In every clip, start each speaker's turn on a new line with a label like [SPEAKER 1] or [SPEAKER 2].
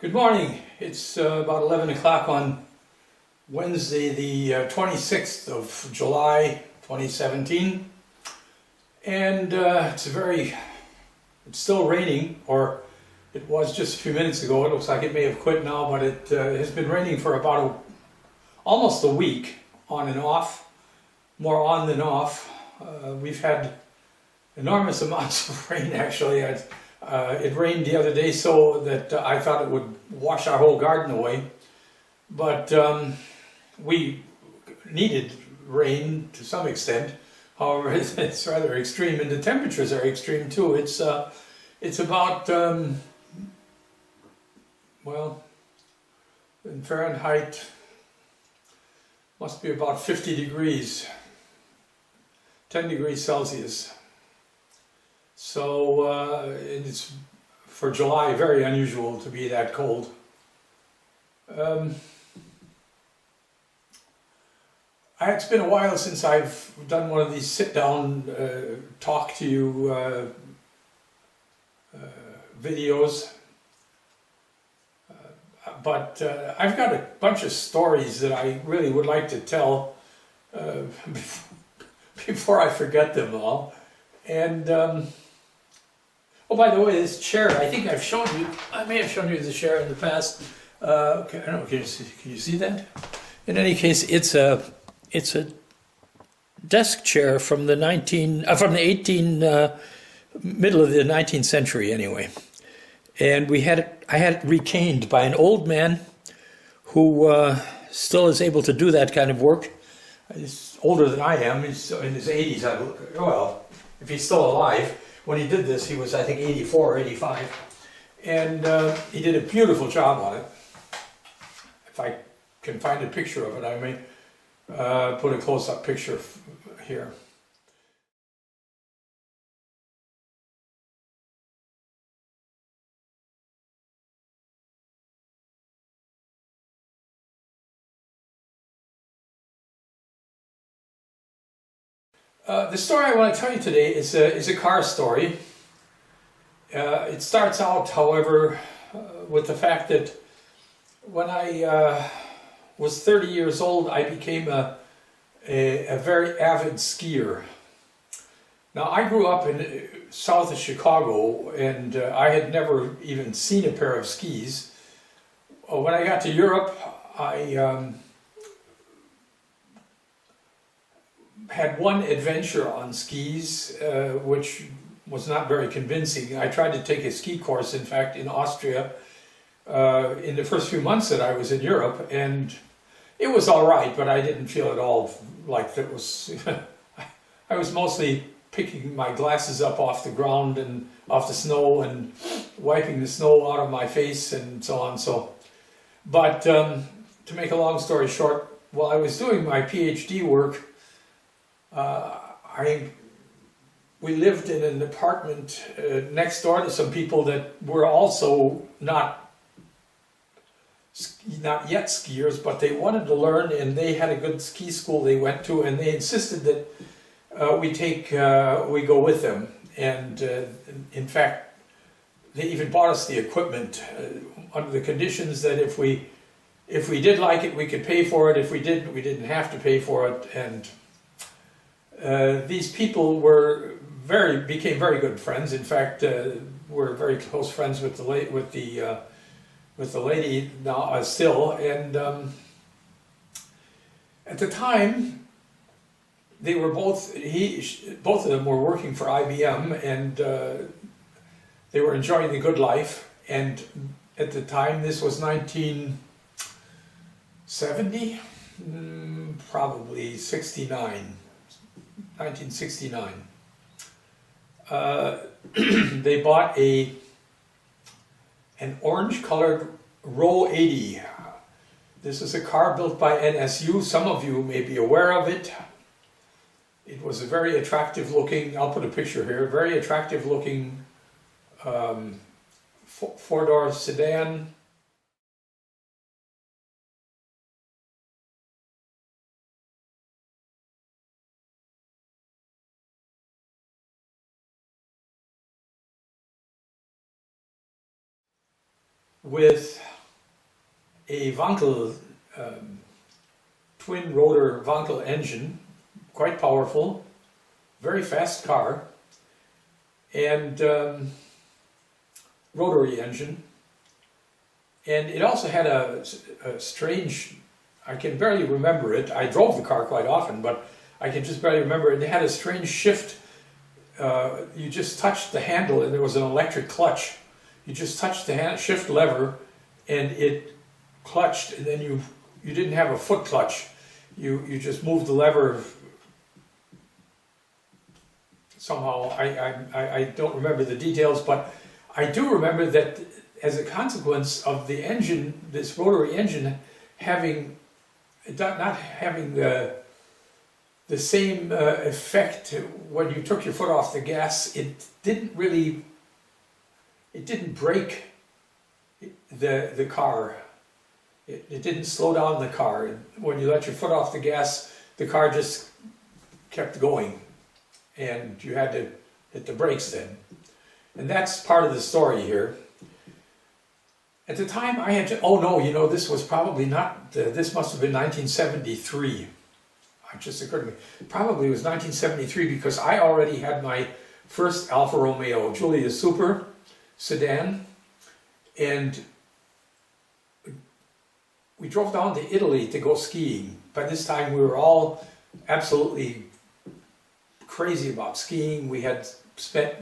[SPEAKER 1] Good morning. It's about 11 o'clock on Wednesday, the 26th of July, 2017. And it's still raining, or it was just a few minutes ago. It looks like it may have quit now, but it has been raining for about almost a week, on and off, more on than off. We've had enormous amounts of rain, actually. It rained the other day so that I thought it would wash our whole garden away, but we needed rain to some extent. However, it's rather extreme, and the temperatures are extreme too. It's about well, in Fahrenheit, must be about 50 degrees, 10 degrees Celsius. So it's, for July, very unusual to be that cold. It's been a while since I've done one of these sit-down, talk to you videos, but I've got a bunch of stories that I really would like to tell before I forget them all. And oh, by the way, this chair, I think I've shown you, I may have shown you the chair in the past. Okay, I don't know, can you see that? In any case, it's a desk chair from the middle of the 19th century anyway. And I had it recaned by an old man who still is able to do that kind of work. He's older than I am. He's in his 80s. Well, if he's still alive. When he did this, he was, I think, 84 or 85. And he did a beautiful job on it. If I can find a picture of it, I may put a close-up picture here. The story I want to tell you today is a car story. It starts out, however, with the fact that when I was 30 years old, I became a very avid skier. Now, I grew up in south of Chicago, and I had never even seen a pair of skis. When I got to Europe, I had one adventure on skis, which was not very convincing. I tried to take a ski course, in fact, in Austria, in the first few months that I was in Europe, and it was all right, but I didn't feel at all like that was... I was mostly picking my glasses up off the ground and off the snow and wiping the snow out of my face and so on. But to make a long story short, while I was doing my PhD work, we lived in an apartment next door to some people that were also not yet skiers, but they wanted to learn, and they had a good ski school they went to, and they insisted that we go with them. And in fact, they even bought us the equipment under the conditions that if we did like it, we could pay for it. If we didn't, we didn't have to pay for it. And these people became very good friends. In fact, we're very close friends with the lady now still. And at the time, they were both of them were working for IBM, and they were enjoying the good life. And at the time, this was 1970, probably 1969. They bought an orange-colored Ro 80. This is a car built by NSU. Some of you may be aware of it. It was a very attractive-looking, I'll put a picture here, very attractive-looking four-door sedan. With a Wankel twin rotor Wankel engine, quite powerful, very fast car, and rotary engine. And it also had a strange, I can barely remember it. I drove the car quite often, but I can just barely remember it. It had a strange shift. You just touched the handle and there was an electric clutch. You just touched the shift lever and it clutched, and then you didn't have a foot clutch. You just moved the lever somehow. I don't remember the details, but I do remember that as a consequence of the engine, this rotary engine not having the same effect when you took your foot off the gas, it didn't break the car. It didn't slow down the car. When you let your foot off the gas, the car just kept going, and you had to hit the brakes then. And that's part of the story here. At the time I had to, oh no, you know, this was probably not, this must have been 1973. It just occurred to me. Probably it was 1973 because I already had my first Alfa Romeo Giulia Super sedan, and we drove down to Italy to go skiing. By this time we were all absolutely crazy about skiing. We had spent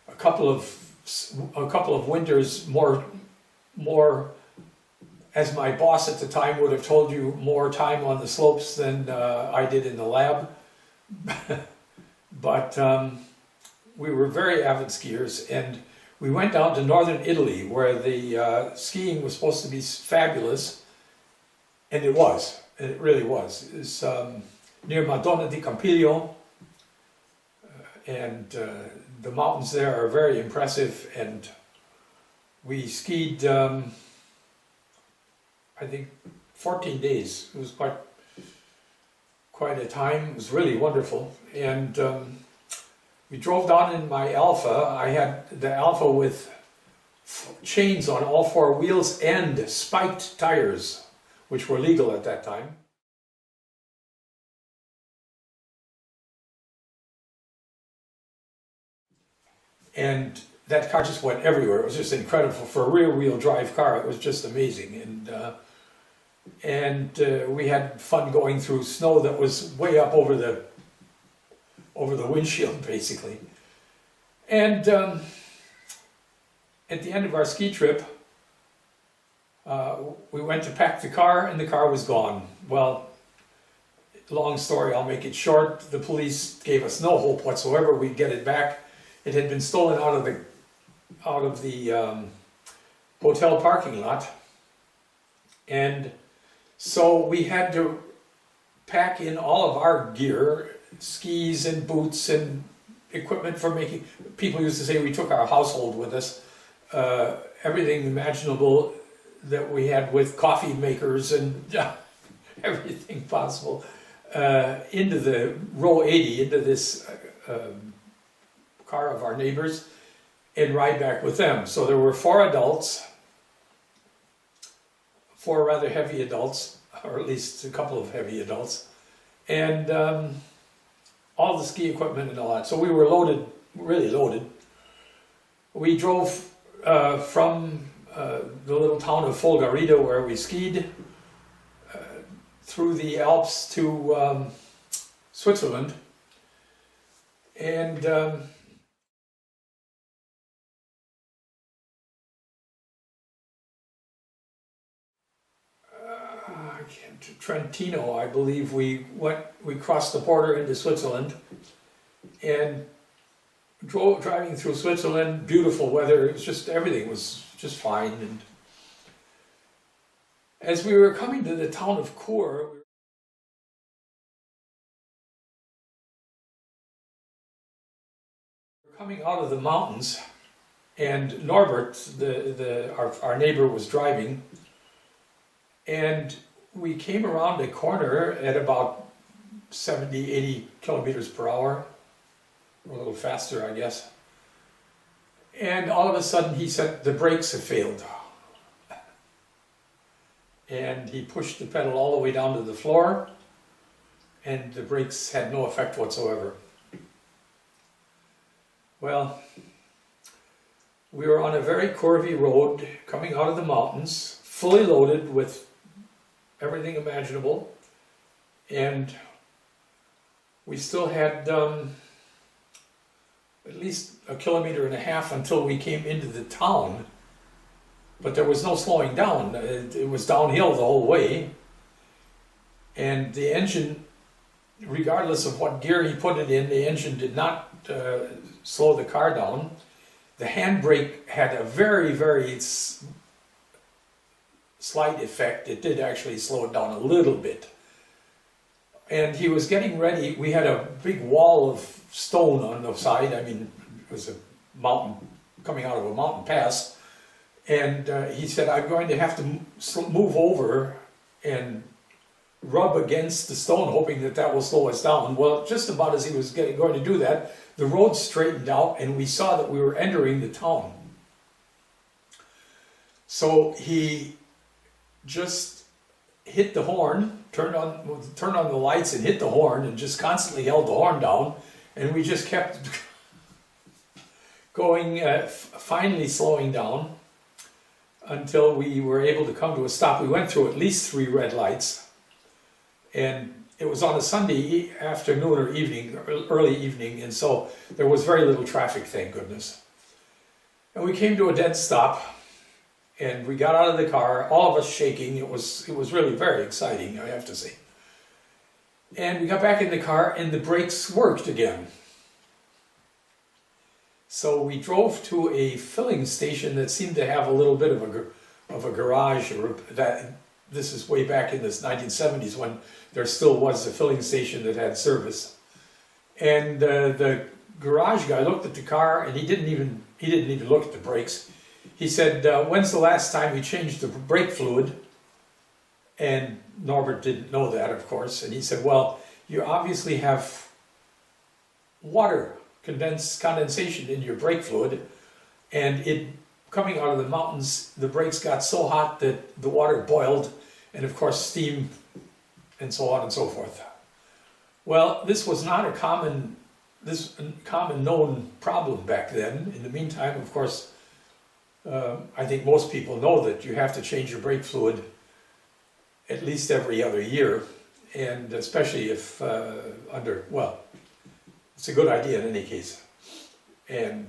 [SPEAKER 1] a couple of winters more, as my boss at the time would have told you, more time on the slopes than I did in the lab. But we were very avid skiers, and we went down to northern Italy where the skiing was supposed to be fabulous, and it was. It really was. It's near Madonna di Campiglio, and the mountains there are very impressive, and we skied, I think, 14 days. It was quite a time. It was really wonderful. And we drove down in my Alfa. I had the Alfa with chains on all four wheels and spiked tires, which were legal at that time. And that car just went everywhere. It was just incredible. For a rear-wheel drive car, it was just amazing. And we had fun going through snow that was way up over the windshield, basically. And at the end of our ski trip, we went to pack the car, and the car was gone. Well, long story, I'll make it short. The police gave us no hope whatsoever we'd get it back. It had been stolen out of the hotel parking lot, and so we had to pack in all of our gear, skis and boots and equipment for making. People used to say we took our household with us, everything imaginable that we had, with coffee makers and everything possible, into the Ro 80, into this car of our neighbors, and ride back with them. So there were four adults, four rather heavy adults, or at least a couple of heavy adults, and all the ski equipment and all that. So we were loaded, really loaded. We drove from the little town of Folgarita, where we skied, through the Alps to Switzerland, and Trentino, I believe we crossed the border into Switzerland, and driving through Switzerland, beautiful weather. It was just, everything was just fine. And as we were coming to the town of Chur, we were coming out of the mountains, and Norbert, our neighbor, was driving, and we came around a corner at about 70, 80 kilometers per hour, or a little faster, I guess. And all of a sudden he said, "The brakes have failed." and he pushed the pedal all the way down to the floor, and the brakes had no effect whatsoever. Well, we were on a very curvy road coming out of the mountains, fully loaded with everything imaginable, and we still had at least 1.5 kilometers until we came into the town, but there was no slowing down. It was downhill the whole way, and the engine, regardless of what gear he put it in, the engine did not slow the car down. The handbrake had a very, very slight effect. It did actually slow it down a little bit. And he was getting ready. We had a big wall of stone on the side. I mean, it was a mountain, coming out of a mountain pass. And he said, I'm going to have to move over and rub against the stone, hoping that that will slow us down. Well, just about as he was going to do that, the road straightened out and we saw that we were entering the town. So he just hit the horn, turned on the lights and hit the horn, and just constantly held the horn down, and we just kept going, finally slowing down until we were able to come to a stop. We went through at least 3 red lights, and it was on a Sunday afternoon or evening, early evening, and so there was very little traffic, thank goodness. And we came to a dead stop, and we got out of the car, all of us shaking. It was really very exciting, I have to say. And we got back in the car, and the brakes worked again. So we drove to a filling station that seemed to have a little bit of a garage, or that. This is way back in the 1970s when there still was a filling station that had service. And the garage guy looked at the car, and he didn't even look at the brakes. He said, when's the last time you changed the brake fluid? And Norbert didn't know that, of course. And he said, well, you obviously have water condensation in your brake fluid, and it coming out of the mountains, the brakes got so hot that the water boiled, and of course steam, and so on and so forth. Well, this was not a common known problem back then. In the meantime, of course, I think most people know that you have to change your brake fluid at least every other year, and especially if well, it's a good idea in any case. And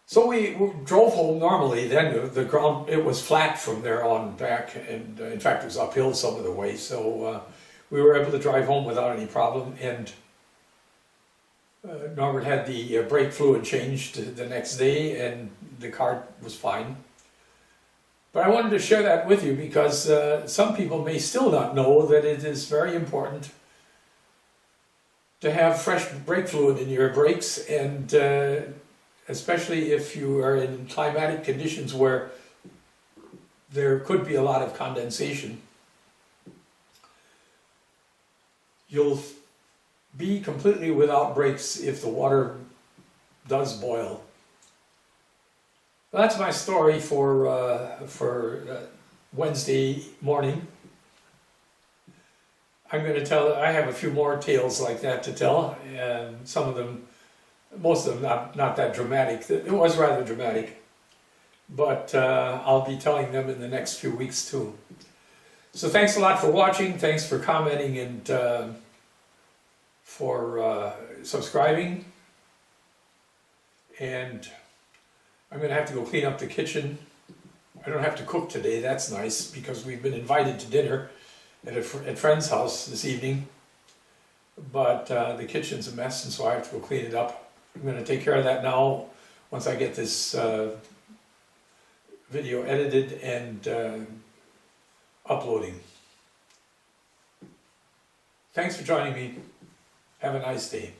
[SPEAKER 1] so we drove home normally. Then the ground, it was flat from there on back, and in fact it was uphill some of the way, so we were able to drive home without any problem. And Norbert had the brake fluid changed the next day, and the car was fine. But I wanted to share that with you because some people may still not know that it is very important to have fresh brake fluid in your brakes, and especially if you are in climatic conditions where there could be a lot of condensation. You'll be completely without brakes if the water does boil. Well, that's my story for Wednesday morning. I'm going to tell, I have a few more tales like that to tell, and some of them, most of them not that dramatic. It was rather dramatic, but I'll be telling them in the next few weeks too. So thanks a lot for watching, thanks for commenting, and for subscribing. And I'm going to have to go clean up the kitchen. I don't have to cook today, that's nice, because we've been invited to dinner at a friend's house this evening. But the kitchen's a mess, and so I have to go clean it up. I'm going to take care of that now, once I get this video edited and uploading. Thanks for joining me. Have a nice day.